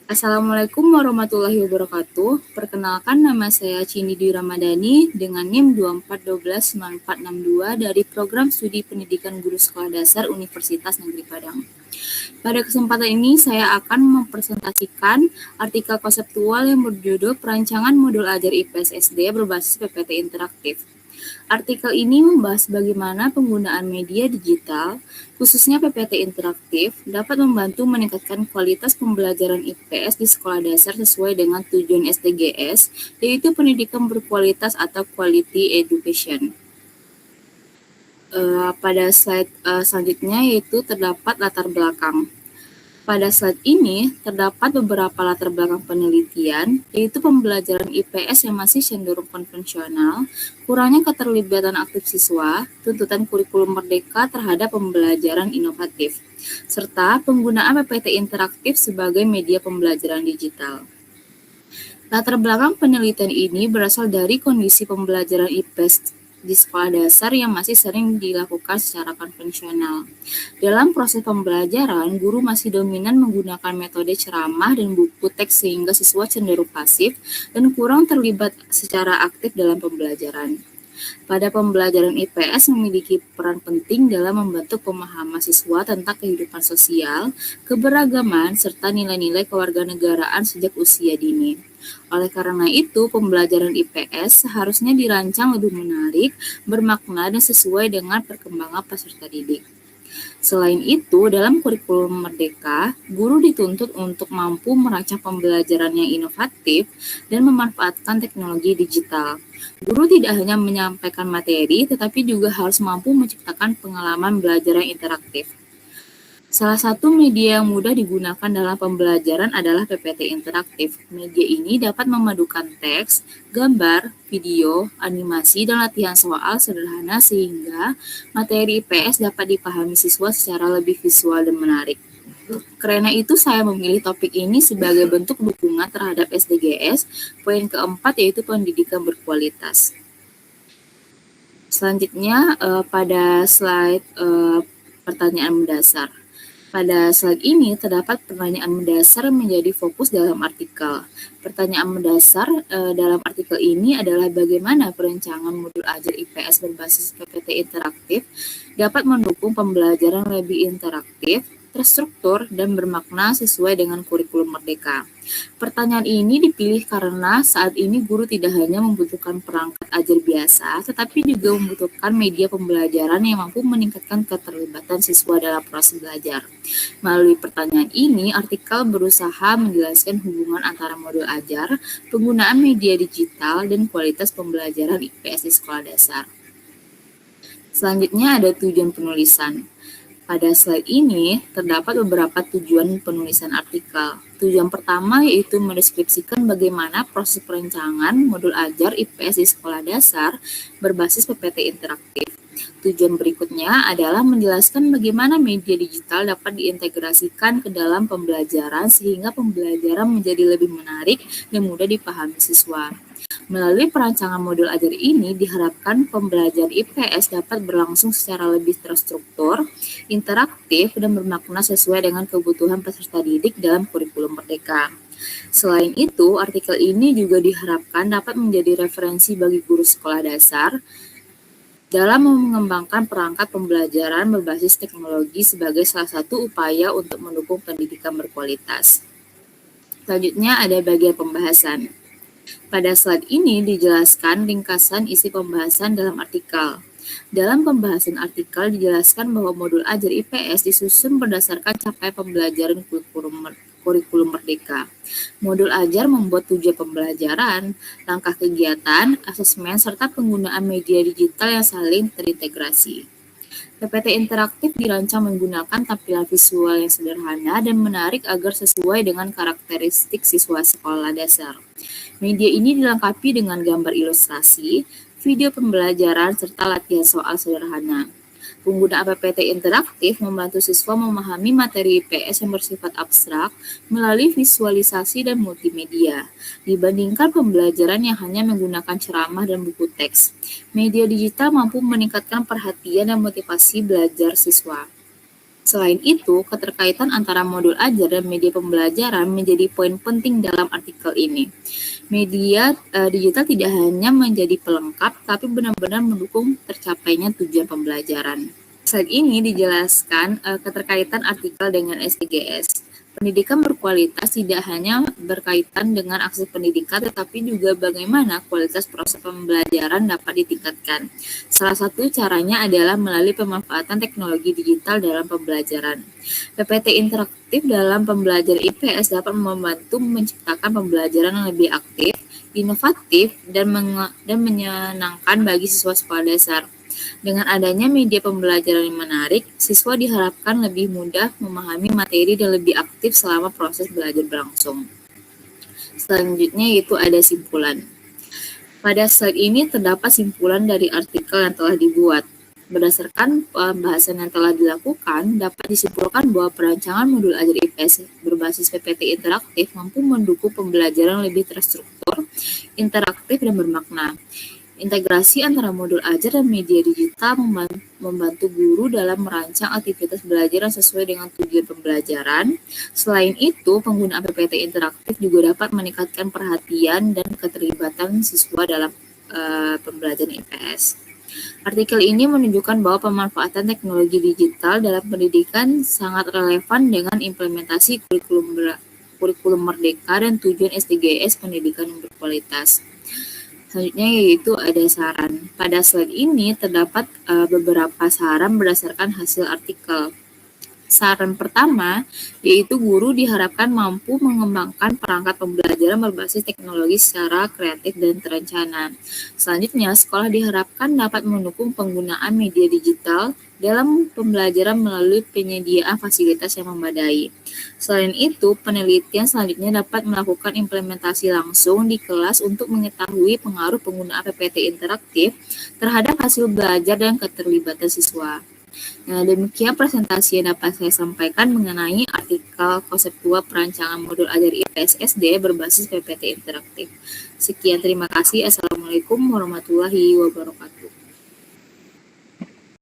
Assalamualaikum warahmatullahi wabarakatuh. Perkenalkan, nama saya Cindy Ramadhani dengan NIM 2412942 dari Program Studi Pendidikan Guru Sekolah Dasar Universitas Negeri Padang. Pada kesempatan ini saya akan mempresentasikan artikel konseptual yang berjudul Perancangan Modul Ajar IPS SD berbasis PPT interaktif. Artikel ini membahas bagaimana penggunaan media digital, khususnya PPT interaktif, dapat membantu meningkatkan kualitas pembelajaran IPS di sekolah dasar sesuai dengan tujuan SDGs, yaitu pendidikan berkualitas atau quality education. Pada slide selanjutnya yaitu terdapat latar belakang. Pada slide ini terdapat beberapa latar belakang penelitian, yaitu pembelajaran IPS yang masih cenderung konvensional, kurangnya keterlibatan aktif siswa, tuntutan kurikulum merdeka terhadap pembelajaran inovatif, serta penggunaan PPT interaktif sebagai media pembelajaran digital. Latar belakang penelitian ini berasal dari kondisi pembelajaran IPS di sekolah dasar yang masih sering dilakukan secara konvensional. Dalam proses pembelajaran, guru masih dominan menggunakan metode ceramah dan buku teks sehingga siswa cenderung pasif dan kurang terlibat secara aktif dalam pembelajaran. Pada pembelajaran IPS memiliki peran penting dalam membentuk pemahaman siswa tentang kehidupan sosial, keberagaman, serta nilai-nilai kewarganegaraan sejak usia dini. Oleh karena itu, pembelajaran IPS seharusnya dirancang lebih menarik, bermakna, dan sesuai dengan perkembangan peserta didik. Selain itu, dalam kurikulum merdeka, guru dituntut untuk mampu merancang pembelajaran yang inovatif dan memanfaatkan teknologi digital. Guru tidak hanya menyampaikan materi, tetapi juga harus mampu menciptakan pengalaman belajar yang interaktif. Salah satu media yang mudah digunakan dalam pembelajaran adalah PPT interaktif. Media ini dapat memadukan teks, gambar, video, animasi, dan latihan soal sederhana sehingga materi IPS dapat dipahami siswa secara lebih visual dan menarik. Karena itu saya memilih topik ini sebagai bentuk dukungan terhadap SDGs. Poin keempat yaitu pendidikan berkualitas. Selanjutnya pada slide pertanyaan mendasar. Pada slide ini terdapat pertanyaan mendasar menjadi fokus dalam artikel. Pertanyaan mendasar dalam artikel ini adalah bagaimana perancangan modul ajar IPS berbasis PPT interaktif dapat mendukung pembelajaran lebih interaktif, terstruktur, dan bermakna sesuai dengan kurikulum merdeka. Pertanyaan ini dipilih karena saat ini guru tidak hanya membutuhkan perangkat ajar biasa, tetapi juga membutuhkan media pembelajaran yang mampu meningkatkan keterlibatan siswa dalam proses belajar. Melalui pertanyaan ini, artikel berusaha menjelaskan hubungan antara modul ajar, penggunaan media digital, dan kualitas pembelajaran IPS di sekolah dasar. Selanjutnya ada tujuan penulisan. Pada slide ini terdapat beberapa tujuan penulisan artikel. Tujuan pertama yaitu mendeskripsikan bagaimana proses perancangan modul ajar IPS di sekolah dasar berbasis PPT interaktif. Tujuan berikutnya adalah menjelaskan bagaimana media digital dapat diintegrasikan ke dalam pembelajaran sehingga pembelajaran menjadi lebih menarik dan mudah dipahami siswa. Melalui perancangan modul ajar ini diharapkan pembelajaran IPS dapat berlangsung secara lebih terstruktur, interaktif, dan bermakna sesuai dengan kebutuhan peserta didik dalam kurikulum merdeka. Selain itu, artikel ini juga diharapkan dapat menjadi referensi bagi guru sekolah dasar dalam mengembangkan perangkat pembelajaran berbasis teknologi sebagai salah satu upaya untuk mendukung pendidikan berkualitas. Selanjutnya ada bagian pembahasan. Pada slide ini dijelaskan ringkasan isi pembahasan dalam artikel. Dalam pembahasan artikel dijelaskan bahwa modul ajar IPS disusun berdasarkan capaian pembelajaran kurikulum merdeka. Modul ajar membuat tujuan pembelajaran, langkah kegiatan, asesmen, serta penggunaan media digital yang saling terintegrasi. PPT interaktif dirancang menggunakan tampilan visual yang sederhana dan menarik agar sesuai dengan karakteristik siswa sekolah dasar. Media ini dilengkapi dengan gambar ilustrasi, video pembelajaran, serta latihan soal sederhana. Penggunaan PPT interaktif membantu siswa memahami materi IPS yang bersifat abstrak melalui visualisasi dan multimedia, dibandingkan pembelajaran yang hanya menggunakan ceramah dan buku teks. Media digital mampu meningkatkan perhatian dan motivasi belajar siswa. Selain itu, keterkaitan antara modul ajar dan media pembelajaran menjadi poin penting dalam artikel ini. Media digital tidak hanya menjadi pelengkap, tapi benar-benar mendukung tercapainya tujuan pembelajaran. Slide ini dijelaskan keterkaitan artikel dengan SDGs. Pendidikan berkualitas tidak hanya berkaitan dengan akses pendidikan, tetapi juga bagaimana kualitas proses pembelajaran dapat ditingkatkan. Salah satu caranya adalah melalui pemanfaatan teknologi digital dalam pembelajaran. PPT interaktif dalam pembelajaran IPS dapat membantu menciptakan pembelajaran yang lebih aktif, inovatif, dan menyenangkan bagi siswa sekolah dasar. Dengan adanya media pembelajaran yang menarik, siswa diharapkan lebih mudah memahami materi dan lebih aktif selama proses belajar berlangsung. Selanjutnya yaitu ada simpulan. Pada slide ini terdapat simpulan dari artikel yang telah dibuat. Berdasarkan pembahasan yang telah dilakukan, dapat disimpulkan bahwa perancangan modul ajar IPS berbasis PPT interaktif mampu mendukung pembelajaran lebih terstruktur, interaktif, dan bermakna. Integrasi antara modul ajar dan media digital membantu guru dalam merancang aktivitas belajar yang sesuai dengan tujuan pembelajaran. Selain itu, penggunaan PPT interaktif juga dapat meningkatkan perhatian dan keterlibatan siswa dalam pembelajaran IPS. Artikel ini menunjukkan bahwa pemanfaatan teknologi digital dalam pendidikan sangat relevan dengan implementasi kurikulum merdeka dan tujuan SDGs pendidikan yang berkualitas. Selanjutnya yaitu ada saran. Pada slide ini terdapat beberapa saran berdasarkan hasil artikel. Saran pertama yaitu guru diharapkan mampu mengembangkan perangkat pembelajaran berbasis teknologi secara kreatif dan terencana. Selanjutnya, sekolah diharapkan dapat mendukung penggunaan media digital dalam pembelajaran melalui penyediaan fasilitas yang memadai. Selain itu, penelitian selanjutnya dapat melakukan implementasi langsung di kelas untuk mengetahui pengaruh penggunaan PPT interaktif terhadap hasil belajar dan keterlibatan siswa. Nah, demikian presentasi yang dapat saya sampaikan mengenai artikel konseptual perancangan modul ajar IPS SD berbasis PPT interaktif. Sekian, terima kasih. Assalamualaikum warahmatullahi wabarakatuh.